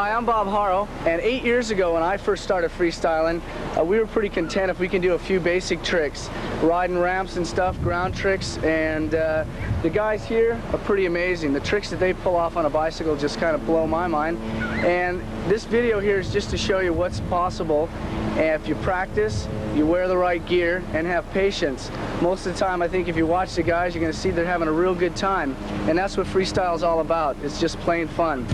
Hi, I'm Bob Haro, and 8 years ago when I first started freestyling, we were pretty content if we can do a few basic tricks, riding ramps and stuff, ground tricks, and the guys here are pretty amazing. The tricks that they pull off on a bicycle just kind of blow my mind, and this video here is just to show you what's possible, and if you practice, you wear the right gear, and have patience. Most of the time, I think if you watch the guys, you're going to see they're having a real good time, and that's what freestyle is all about. It's just plain fun.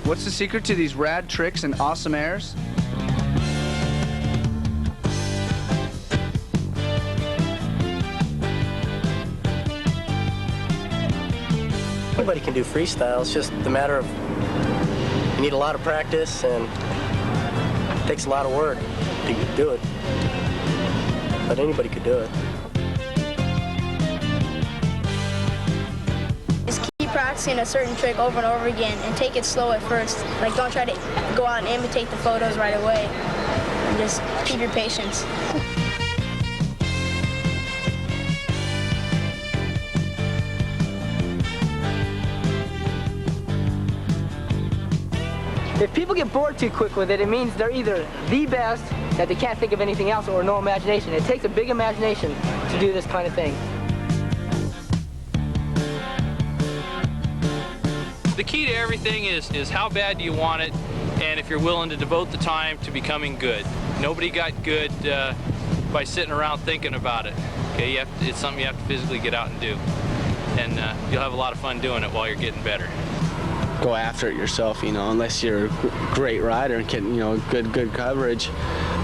What's the secret to these rad tricks and awesome airs? Anybody can do freestyle. It's just a matter of you need a lot of practice and it takes a lot of work to do it. But anybody could do it. Practicing a certain trick over and over again and take it slow at first. Like, don't try to go out and imitate the photos right away. And just keep your patience. If people get bored too quick with it, it means they're either the best, that they can't think of anything else, or no imagination. It takes a big imagination to do this kind of thing. The key to everything is how bad do you want it, and if you're willing to devote the time to becoming good. Nobody got good by sitting around thinking about it. Okay, it's something you have to physically get out and do, and you'll have a lot of fun doing it while you're getting better. Go after it yourself, you know. Unless you're a great rider and get, you know, good coverage,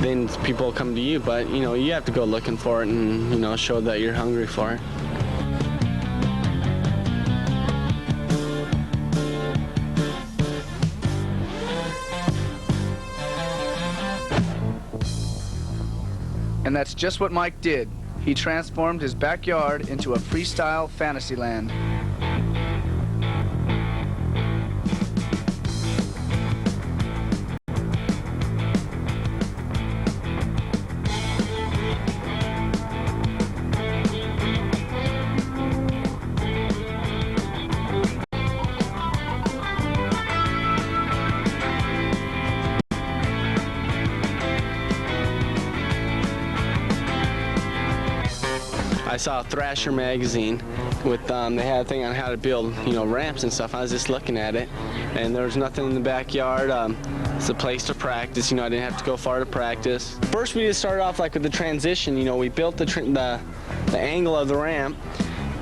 then people will come to you. But you know, you have to go looking for it and, you know, show that you're hungry for it. And that's just what Mike did. He transformed his backyard into a freestyle fantasy land. I saw a Thrasher magazine with, they had a thing on how to build, you know, ramps and stuff. I was just looking at it, and there was nothing in the backyard. It's a place to practice, you know, I didn't have to go far to practice. First we just started off like with the transition, you know, we built the angle of the ramp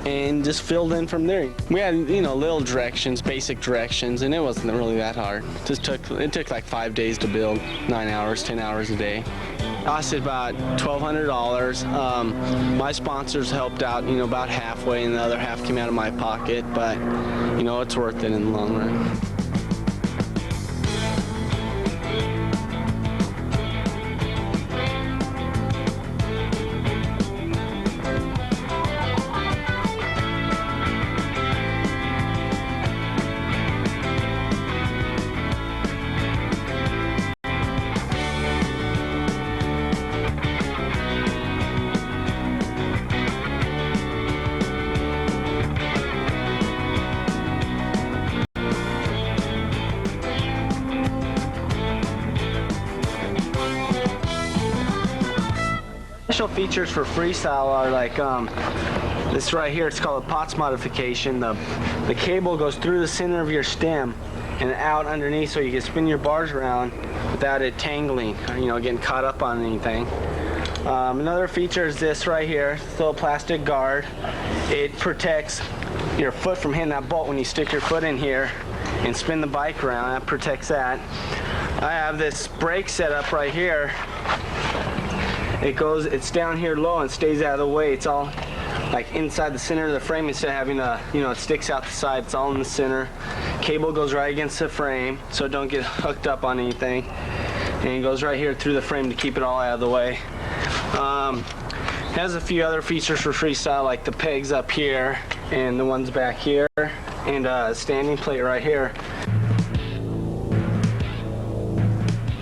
and just filled in from there. We had, you know, little directions, basic directions, and it wasn't really that hard. It took like 5 days to build, 9 hours, 10 hours a day. Costed about $1,200. My sponsors helped out, you know, about halfway, and the other half came out of my pocket, but, you know, it's worth it in the long run. Special features for freestyle are like this right here. It's called a POTS modification. The cable goes through the center of your stem and out underneath, so you can spin your bars around without it tangling, or, you know, getting caught up on anything. Another feature is this right here. It's a little plastic guard. It protects your foot from hitting that bolt when you stick your foot in here and spin the bike around. That protects that. I have this brake set up right here. It's down here low and stays out of the way. It's all like inside the center of the frame instead of having you know, it sticks out the side. It's all in the center. Cable goes right against the frame so it don't get hooked up on anything. And it goes right here through the frame to keep it all out of the way. It has a few other features for freestyle, like the pegs up here and the ones back here, and a standing plate right here.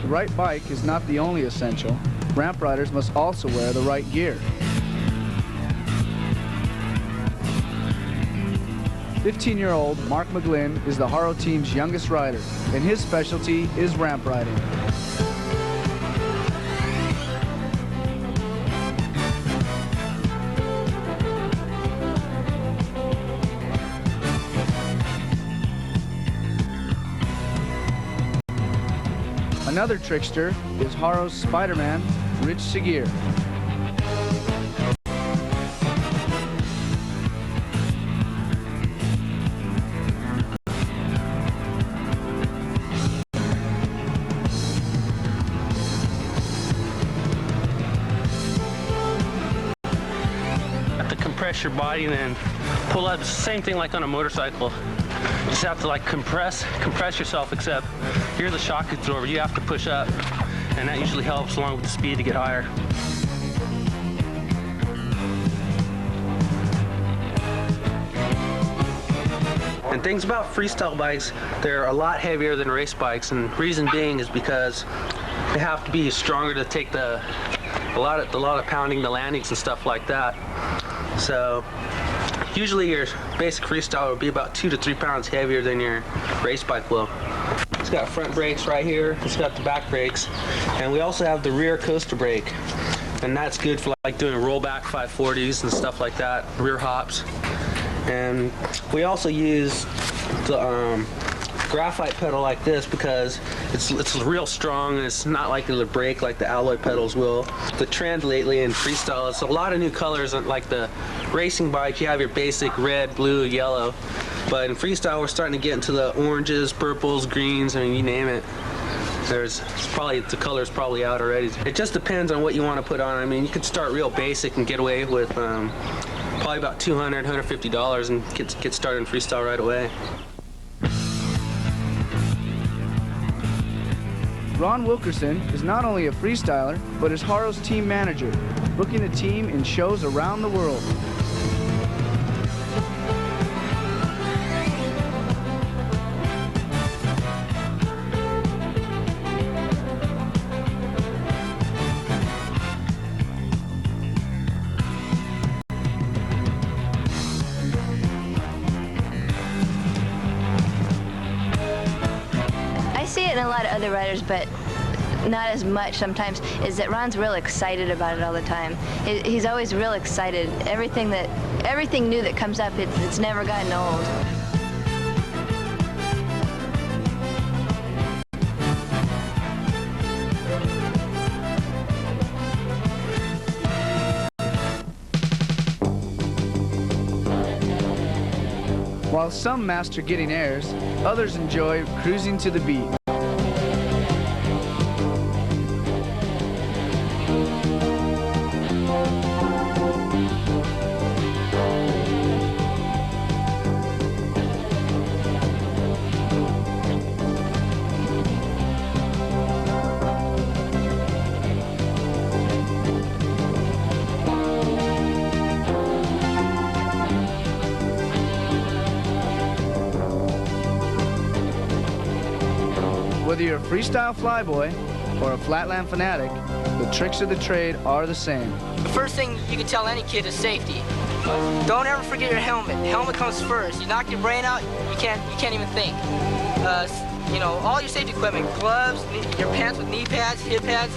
the right bike is not the only essential. Ramp riders must also wear the right gear. 15-year-old Marc McGlynn is the Haro team's youngest rider, and his specialty is ramp riding. Another trickster is Haro's Spider-Man, Rich Sigur. Compress your body and then pull up. Same thing like on a motorcycle. You just have to like compress yourself, except you're the shock absorber. You have to push up, and that usually helps along with the speed to get higher. And things about freestyle bikes, they're a lot heavier than race bikes, and reason being is because they have to be stronger to take a lot of pounding the landings and stuff like that. So usually your basic freestyle will be about 2 to 3 pounds heavier than your race bike will. It's got front brakes right here, it's got the back brakes, and we also have the rear coaster brake, and that's good for like doing rollback 540s and stuff like that, rear hops. And we also use the graphite pedal like this because it's real strong and it's not likely to break like the alloy pedals will. The trend lately in freestyle is a lot of new colors. Like the racing bike, you have your basic red, blue, yellow, but in freestyle we're starting to get into the oranges, purples, greens, I mean, you name it. The color's probably out already. It just depends on what you want to put on. I mean, you could start real basic and get away with probably about $200, $150 and get started in freestyle right away. Ron Wilkerson is not only a freestyler, but is Haro's team manager, booking the team in shows around the world. A lot of other riders, but not as much sometimes, is that Ron's real excited about it all the time. He's always real excited. Everything new that comes up, it's never gotten old. While some master getting airs, others enjoy cruising to the beat. Whether you're a freestyle flyboy or a flatland fanatic, the tricks of the trade are the same. The first thing you can tell any kid is safety. Don't ever forget your helmet. The helmet comes first. You knock your brain out, you can't even think. You know, all your safety equipment, gloves, your pants with knee pads, hip pads,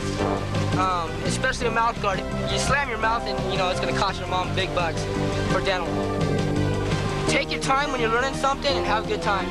especially a mouth guard. You slam your mouth and, you know, it's gonna cost your mom big bucks for dental. Take your time when you're learning something and have a good time.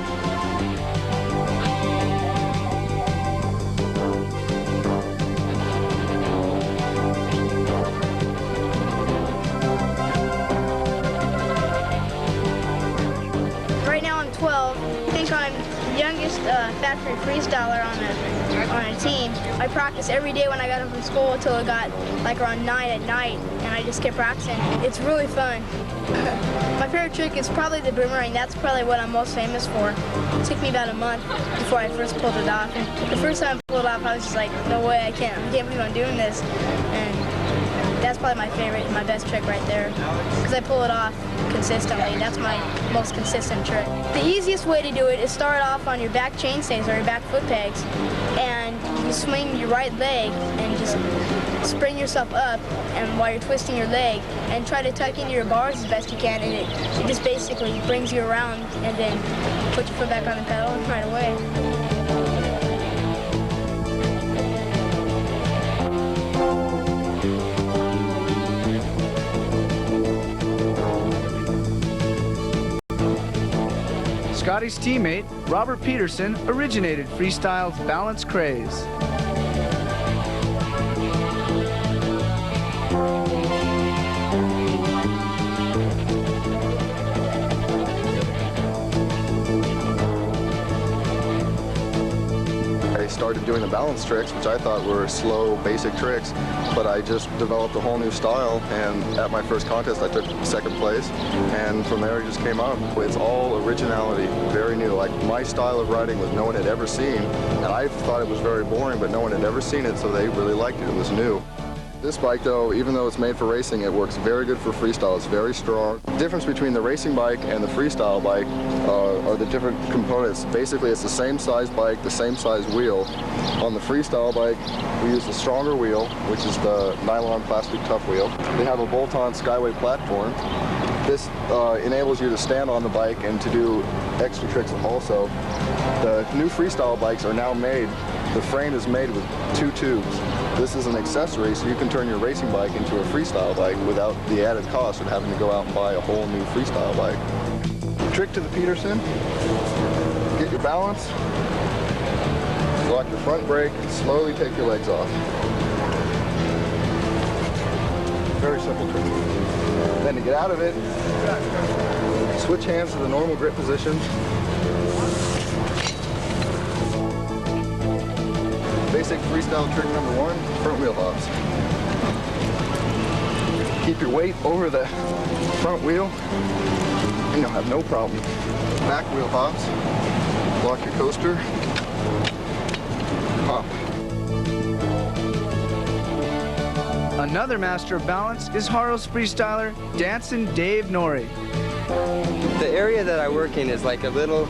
Right now I'm 12. I think I'm the youngest factory freestyler on a team. I practice every day when I got home from school until it got like around 9 at night, and I just kept practicing. It's really fun. My favorite trick is probably the boomerang. That's probably what I'm most famous for. It took me about a month before I first pulled it off. And the first time I pulled it off, I was just like, no way, I can't believe I'm doing this. And that's probably my favorite, my best trick right there, because I pull it off consistently. That's my most consistent trick. The easiest way to do it is start off on your back chainstays or your back foot pegs, and just swing your right leg and just spring yourself up, and while you're twisting your leg, and try to tuck into your bars as best you can, and it just basically brings you around, and then put your foot back on the pedal right away. Scotty's teammate, Robert Peterson, originated Freestyle's balance craze. I started doing the balance tricks, which I thought were slow, basic tricks, but I just developed a whole new style, and at my first contest I took second place, and from there it just came up. It's all originality, very new. Like, my style of riding was no one had ever seen, and I thought it was very boring, but no one had ever seen it, so they really liked it. It was new. This bike, though, even though it's made for racing, it works very good for freestyle. It's very strong. The difference between the racing bike and the freestyle bike are the different components. Basically, it's the same size bike, the same size wheel. On the freestyle bike, we use the stronger wheel, which is the nylon plastic tough wheel. They have a bolt-on Skyway platform. This enables you to stand on the bike and to do extra tricks also. The new freestyle bikes are now made, the frame is made with 2 tubes. This is an accessory, so you can turn your racing bike into a freestyle bike without the added cost of having to go out and buy a whole new freestyle bike. Trick to the Peterson, get your balance, lock your front brake, slowly take your legs off. Very simple trick. Then to get out of it, switch hands to the normal grip position. Basic freestyle trick number 1, front wheel hops. Keep your weight over the front wheel, and you'll have no problem. Back wheel hops, lock your coaster, hop. Another master of balance is Haro's freestyler, Dancing Dave Nourie. The area that I work in is like a little,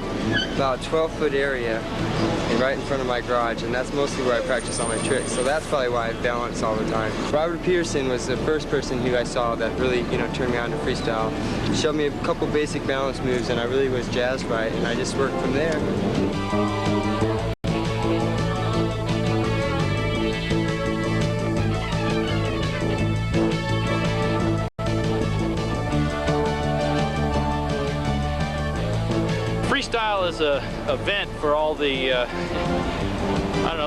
about 12-foot area, and right in front of my garage, and that's mostly where I practice all my tricks. So that's probably why I balance all the time. Robert Peterson was the first person who I saw that really, turned me on to freestyle. He showed me a couple basic balance moves, and I really was jazzed by it, and I just worked from there. Freestyle is a vent for all the,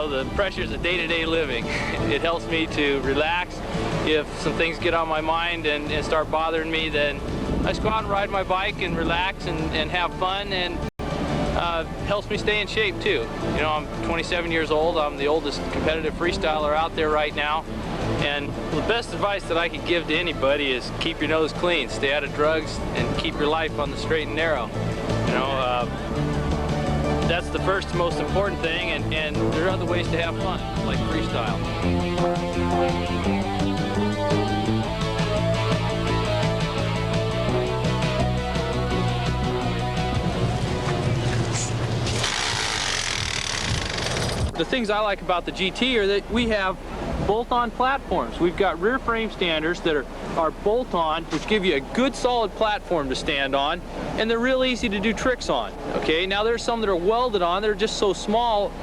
the pressures of day-to-day living. It helps me to relax. If some things get on my mind and start bothering me, then I just go out and ride my bike and relax and have fun, and helps me stay in shape too. I'm 27 years old. I'm the oldest competitive freestyler out there right now. And the best advice that I could give to anybody is keep your nose clean, stay out of drugs, and keep your life on the straight and narrow. That's the first most important thing, and there are other ways to have fun, like freestyle. The things I like about the GT are that we have bolt-on platforms. We've got rear frame standers that are bolt-on, which give you a good solid platform to stand on, and they're real easy to do tricks on. Okay, now there's some that are welded on, they're just so small,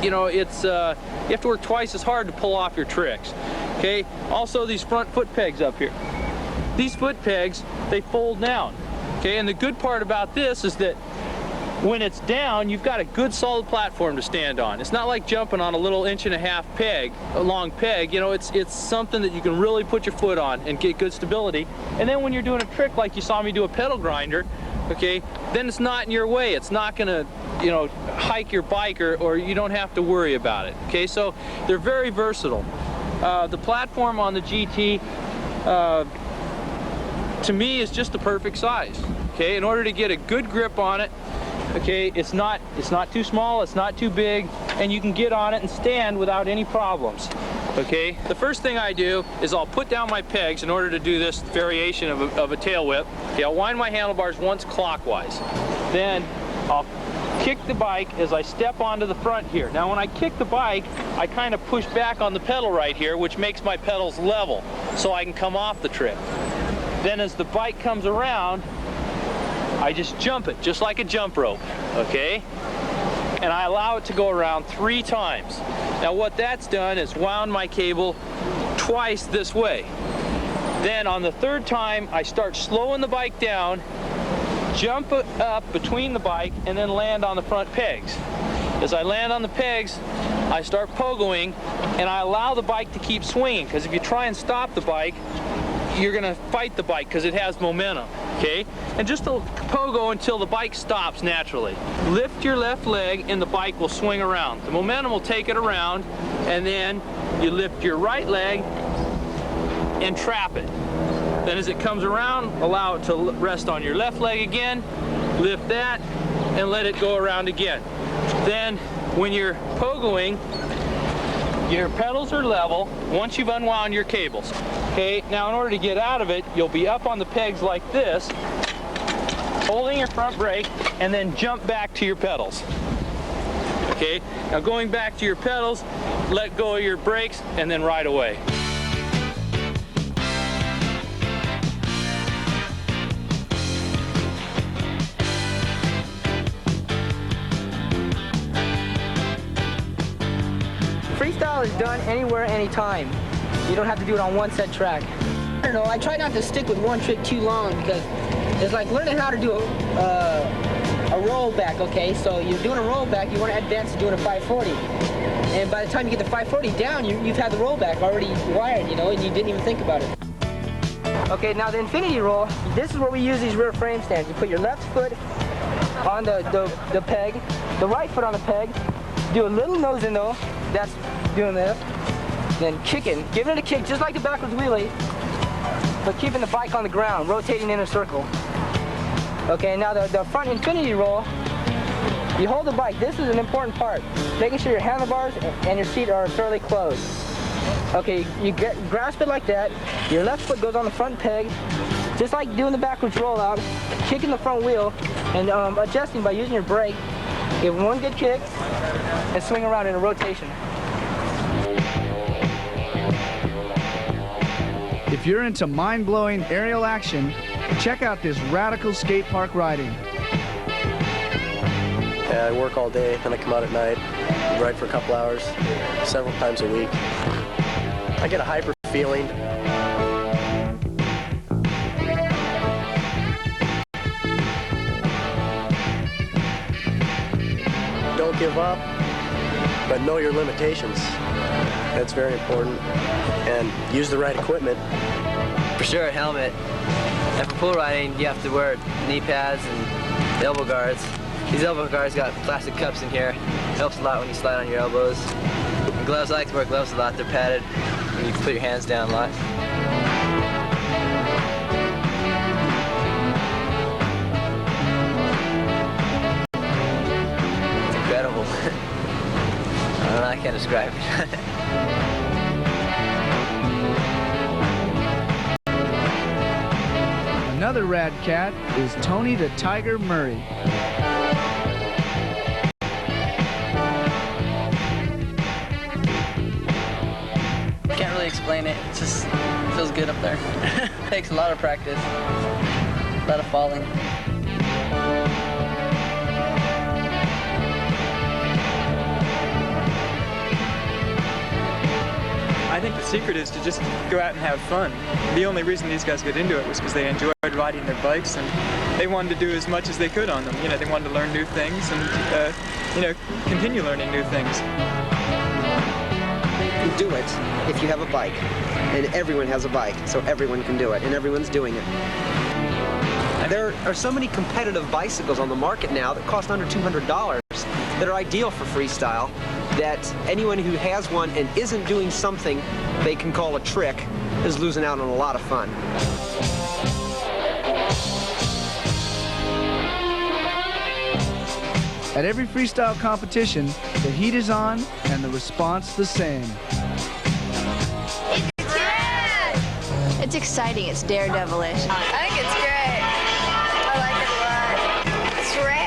it's you have to work twice as hard to pull off your tricks. Okay, also these front foot pegs up here. These foot pegs, they fold down. Okay, and the good part about this is that when it's down, you've got a good solid platform to stand on. It's not like jumping on a little 1.5-inch peg, a long peg. It's something that you can really put your foot on and get good stability. And then when you're doing a trick like you saw me do a pedal grinder, okay, then it's not in your way. It's not gonna, hike your bike, or you don't have to worry about it. Okay, so they're very versatile. The platform on the GT, to me, is just the perfect size. Okay, in order to get a good grip on it, okay, it's not too small, it's not too big, and you can get on it and stand without any problems. Okay, the first thing I do is I'll put down my pegs in order to do this variation of a tail whip. Okay, I'll wind my handlebars once clockwise. Then I'll kick the bike as I step onto the front here. Now when I kick the bike, I kind of push back on the pedal right here, which makes my pedals level so I can come off the trick. Then as the bike comes around, I just jump it, just like a jump rope, okay? And I allow it to go around 3 times. Now what that's done is wound my cable twice this way. Then on the 3rd time, I start slowing the bike down, jump up between the bike, and then land on the front pegs. As I land on the pegs, I start pogoing, and I allow the bike to keep swinging, because if you try and stop the bike, you're going to fight the bike because it has momentum, okay? And just to pogo until the bike stops naturally. Lift your left leg and the bike will swing around. The momentum will take it around, and then you lift your right leg and trap it. Then as it comes around, allow it to rest on your left leg again, lift that, and let it go around again. Then when you're pogoing, your pedals are level once you've unwound your cables. Okay, now in order to get out of it, you'll be up on the pegs like this, holding your front brake, and then jump back to your pedals. Okay, now going back to your pedals, let go of your brakes, and then ride away. Freestyle is done anywhere, anytime. You don't have to do it on one set track. I don't know, I try not to stick with one trick too long because it's like learning how to do a rollback, okay? So you're doing a rollback, you want to advance to doing a 540. And by the time you get the 540 down, you've had the rollback already wired, you know, and you didn't even think about it. Okay, now the infinity roll, this is where we use these rear frame stands. You put your left foot on the peg, the right foot on the peg, do a little nose in though, that's doing this, then kicking, giving it a kick just like the backwards wheelie, but keeping the bike on the ground, rotating in a circle. Okay, now the front infinity roll, you hold the bike, this is an important part, making sure your handlebars and your seat are fairly close. Okay, you grasp it like that, your left foot goes on the front peg, just like doing the backwards rollout, kicking the front wheel, and adjusting by using your brake. Give one good kick, and swing around in a rotation. If you're into mind-blowing aerial action, check out this radical skate park riding. Yeah, I work all day, then I come out at night, ride for a couple hours, several times a week. I get a hyper feeling. Don't give up, but know your limitations. That's very important. And use the right equipment. For sure, helmet. And for pool riding, you have to wear knee pads and elbow guards. These elbow guards got plastic cups in here. Helps a lot when you slide on your elbows. And gloves, I like to wear gloves a lot. They're padded, and you can put your hands down a lot. It's incredible. I don't know, I can't describe it. Another rad cat is Tony the Tiger Murray. Can't really explain it. It just feels good up there. Takes a lot of practice, a lot of falling. I think the secret is to just go out and have fun. The only reason these guys got into it was because they enjoyed riding their bikes and they wanted to do as much as they could on them. You know, they wanted to learn new things and, you know, continue learning new things. You do it if you have a bike, and everyone has a bike, so everyone can do it, and everyone's doing it. There are so many competitive bicycles on the market now that cost under $200 that are ideal for freestyle, that anyone who has one and isn't doing something they can call a trick is losing out on a lot of fun. At every freestyle competition, the heat is on and the response the same. It's exciting. It's daredevilish. I think it's great. I like it a lot. It's rad.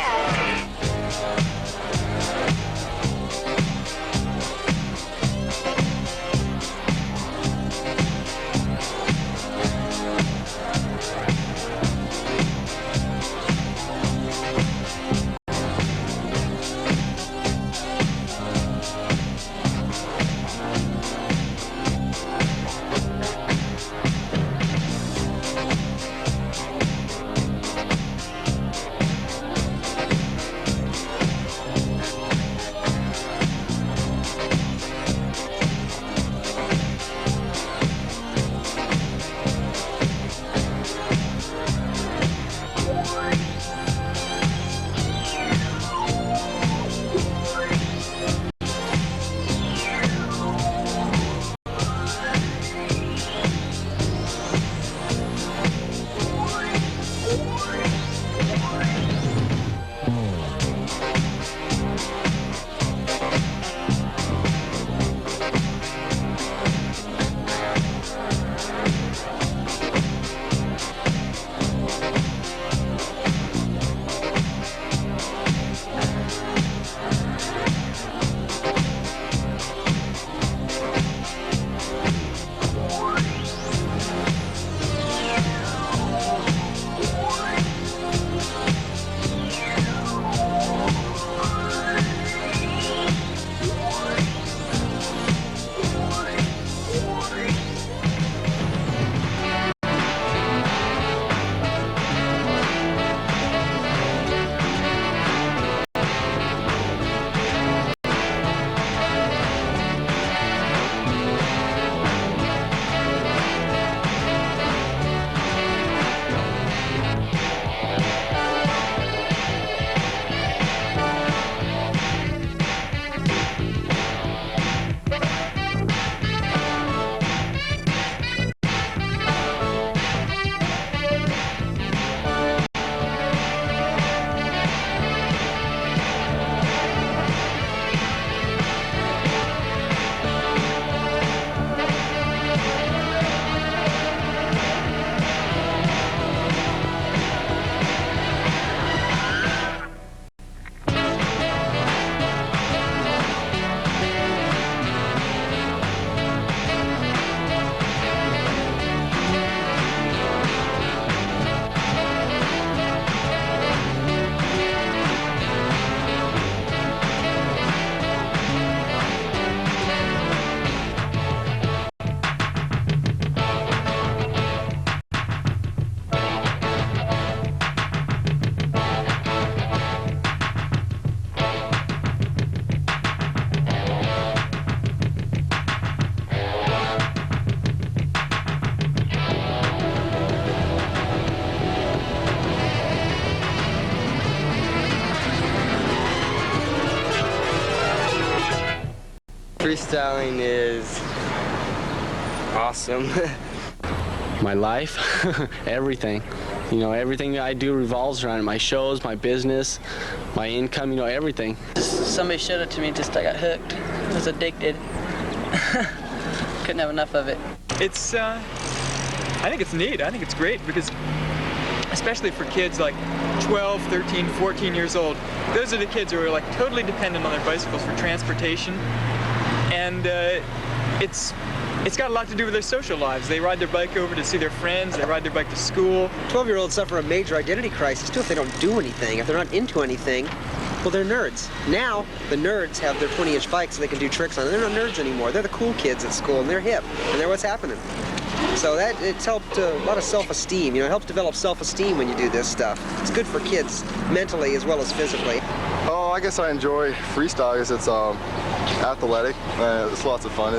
Freestyling is awesome. My life, everything. You know, everything I do revolves around it. My shows, my business, my income, you know, everything. Somebody showed it to me, just I got hooked. I was addicted. Couldn't have enough of it. It's, I think it's neat. I think it's great because, especially for kids like 12, 13, 14 years old, those are the kids who are like totally dependent on their bicycles for transportation. And it's got a lot to do with their social lives. They ride their bike over to see their friends, they ride their bike to school. 12-year-olds suffer a major identity crisis too if they don't do anything. If they're not into anything, well, they're nerds. Now, the nerds have their 20-inch bikes so they can do tricks on it. They're not nerds anymore. They're the cool kids at school, and they're hip, and they're what's happening. So it's helped a lot of self-esteem. You know, it helps develop self-esteem when you do this stuff. It's good for kids mentally as well as physically. Oh, I guess I enjoy freestyle because it's athletic. It's lots of fun.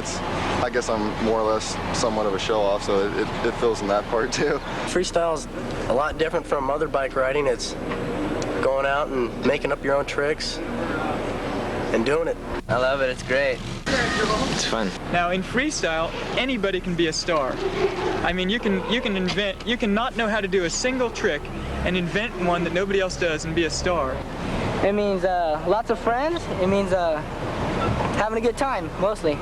I guess I'm more or less somewhat of a show-off, so it fills in that part too. Freestyle's a lot different from other bike riding. It's going out and making up your own tricks and doing it. I love it. It's great. It's fun. Now in freestyle, anybody can be a star. I mean, you can not know how to do a single trick and invent one that nobody else does and be a star. It means lots of friends. It means having a good time, mostly.